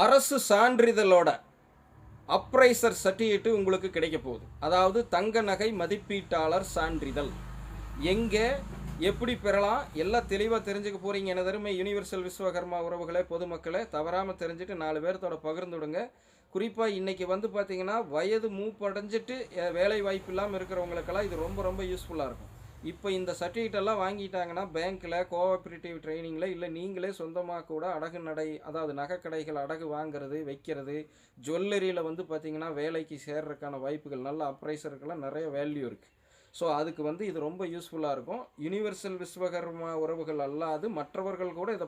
அரசு சான்றிதழோட appraiser certificate உங்களுக்கு கிடைக்க போகுது. அதாவது தங்க நகை மதிப்பீட்டாளர் சான்றிதழ். எங்கே எப்படி பெறலாம் எல்லாம் தெளிவாக தெரிஞ்சுக்க போகிறீங்க. எனதருமை யூனிவர்சல் விஸ்வகர்மா உறவுகளே, பொதுமக்களே, தவறாமல் தெரிஞ்சுட்டு 4 பேர்த்தோட பகிர்ந்துடுங்க. குறிப்பாக இன்றைக்கி வந்து பார்த்திங்கன்னா வயது மூப்படைஞ்சிட்டு வேலை வாய்ப்பு இல்லாமல் இருக்கிறவங்களுக்கெல்லாம் இது ரொம்ப ரொம்ப யூஸ்ஃபுல்லாக இருக்கும். இப்போ இந்த சர்டிஃபிகேட்டெல்லாம் வாங்கிட்டாங்கன்னா பேங்க்கில், கோஆப்ரேட்டிவ் ட்ரைனிங்கில், இல்லை நீங்களே சொந்தமாக கூட அடகு நடை, அதாவது நகைக்கடைகள் அடகு வாங்கிறது, வைக்கிறது, ஜுவல்லரியில் வந்து பார்த்திங்கன்னா வேலைக்கு சேர்றதுக்கான வாய்ப்புகள், நல்ல அப்ரைசருக்கெல்லாம் நிறைய வேல்யூ இருக்குது. ஸோ அதுக்கு வந்து இது ரொம்ப யூஸ்ஃபுல்லாக இருக்கும். யுனிவர்சல் விஸ்வகர்மா உறவுகள் அல்லாது மற்றவர்கள் கூட இதை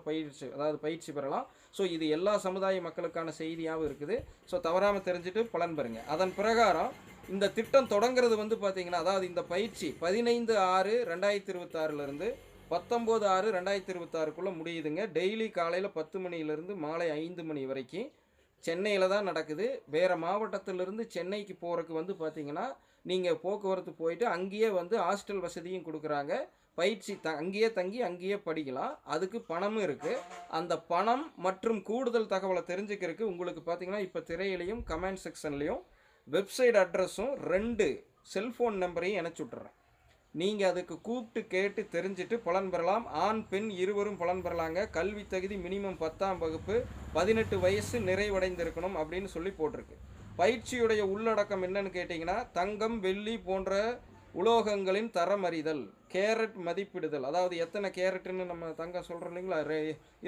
பயிற்சி பெறலாம். ஸோ இது எல்லா சமுதாய மக்களுக்கான செய்தியாகவும் இருக்குது. ஸோ தவறாமல் தெரிஞ்சுட்டு பலன் பெறுங்க. அதன் பிரகாரம் இந்த திட்டம் தொடங்குறது வந்து பார்த்திங்கன்னா, அதாவது இந்த பயிற்சி 15/6/2026 19/6/2026 முடியுதுங்க. டெய்லி காலையில் 10 மணியிலேருந்து மாலை 5 மணி வரைக்கும் சென்னையில் தான் நடக்குது. வேறு மாவட்டத்திலிருந்து சென்னைக்கு போகிறதுக்கு வந்து பார்த்திங்கன்னா நீங்கள் போக்குவரத்து போயிட்டு அங்கேயே வந்து ஹாஸ்டல் வசதியும் கொடுக்குறாங்க. பயிற்சி அங்கேயே தங்கி அங்கேயே படிக்கலாம். அதுக்கு பணமும் இருக்குது. அந்த பணம் மற்றும் கூடுதல் தகவலை தெரிஞ்சுக்கிறதுக்கு உங்களுக்கு பார்த்திங்கன்னா இப்போ திரையிலையும் கமெண்ட் செக்ஷன்லேயும் வெப்சைட் அட்ரஸும் 2 செல்ஃபோன் நம்பரையும் இணைச்சி விட்டுறேன். நீங்கள் அதுக்கு கூப்பிட்டு கேட்டு தெரிஞ்சுட்டு பலன் பெறலாம். ஆண் பெண் இருவரும் பலன் பெறலாங்க. கல்வி தகுதி மினிமம் 10ஆம் வகுப்பு, 18 வயசு நிறைவடைந்திருக்கணும் அப்படின்னு சொல்லி போட்டிருக்கு. பயிற்சியுடைய உள்ளடக்கம் என்னன்னு கேட்டிங்கன்னா, தங்கம், வெள்ளி போன்ற உலோகங்களின் தரம் அறிதல், கேரட் மதிப்பிடுதல், அதாவது எத்தனை கேரட்டுன்னு நம்ம தங்கம் சொல்கிறோம் இல்லைங்களா,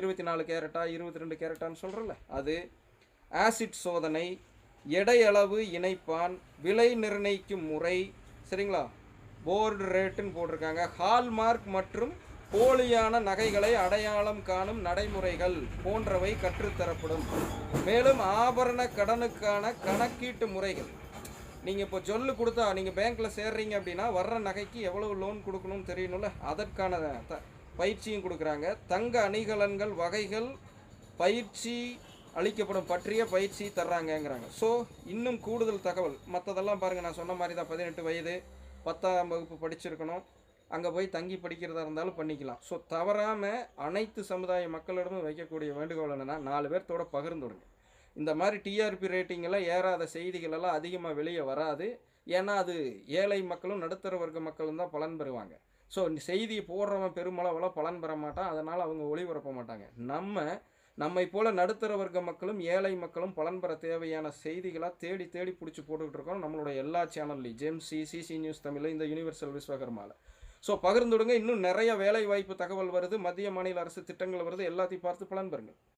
24 கேரட்டா 22 கேரட்டான்னு சொல்கிறோம்ல அது, ஆசிட் சோதனை, எடை அளவு இணைப்பான், விலை நிர்ணயிக்கும் முறை, சரிங்களா, போர்டு ரேட்டுன்னு போட்டிருக்காங்க, ஹால்மார்க் மற்றும் போலியான நகைகளை அடையாளம் காணும் நடைமுறைகள் போன்றவை கற்றுத்தரப்படும். மேலும் ஆபரண கடனுக்கான கணக்கீட்டு முறைகள், நீங்கள் இப்போ ஜொல்லு கொடுத்தா நீங்கள் பேங்க்கில் சேர்றீங்க அப்படின்னா வர்ற நகைக்கு எவ்வளவு லோன் கொடுக்கணும்னு தெரியணும்ல, அதற்கான பயிற்சியும் கொடுக்குறாங்க. தங்க அணிகலன்கள் வகைகள் பயிற்சி அளிக்கப்படும் பற்றிய பயிற்சி தர்றாங்கங்கிறாங்க. ஸோ இன்னும் கூடுதல் தகவல் மற்றதெல்லாம் பாருங்கள், நான் சொன்ன மாதிரி தான் 18 வயது, 10ஆம் வகுப்பு படிச்சிருக்கணும், அங்கே போய் தங்கி படிக்கிறதா இருந்தாலும் பண்ணிக்கலாம். ஸோ தவறாமல் அனைத்து சமுதாய மக்களிடமும் வைக்கக்கூடிய வேண்டுகோள் என்னென்னா, 4 பேர்த்தோட பகிர்ந்துடுங்க. இந்த மாதிரி டிஆர்பி ரேட்டிங்கெல்லாம் ஏறாத செய்திகளெல்லாம் அதிகமாக வெளியே வராது. ஏன்னா அது ஏழை மக்களும் நடுத்தர வர்க்க மக்களும் தான் பலன் பெறுவாங்க. ஸோ செய்தியை போடுறவன் பெருமளவில் பலன் பெற மாட்டான். அதனால் அவங்க ஒளிபரப்ப மாட்டாங்க. நம்மை போல நடுத்தர வர்க்க மக்களும் ஏழை மக்களும் பலன் பெற தேவையான செய்திகளாக தேடி தேடி பிடிச்சி போட்டுக்கிட்டு இருக்கோம் நம்மளோட எல்லா சேனல்லையும், ஜெம்சி, சிசி நியூஸ் தமிழ், இந்த யூனிவர்சல் விஸ்வகர்மாவில். ஸோ பகிர்ந்துடுங்க. இன்னும் நிறைய வேலை வாய்ப்பு தகவல் வருது, மத்திய மாநில அரசு திட்டங்கள் வருது, எல்லாத்தையும் பார்த்து பலன் பெறுங்க.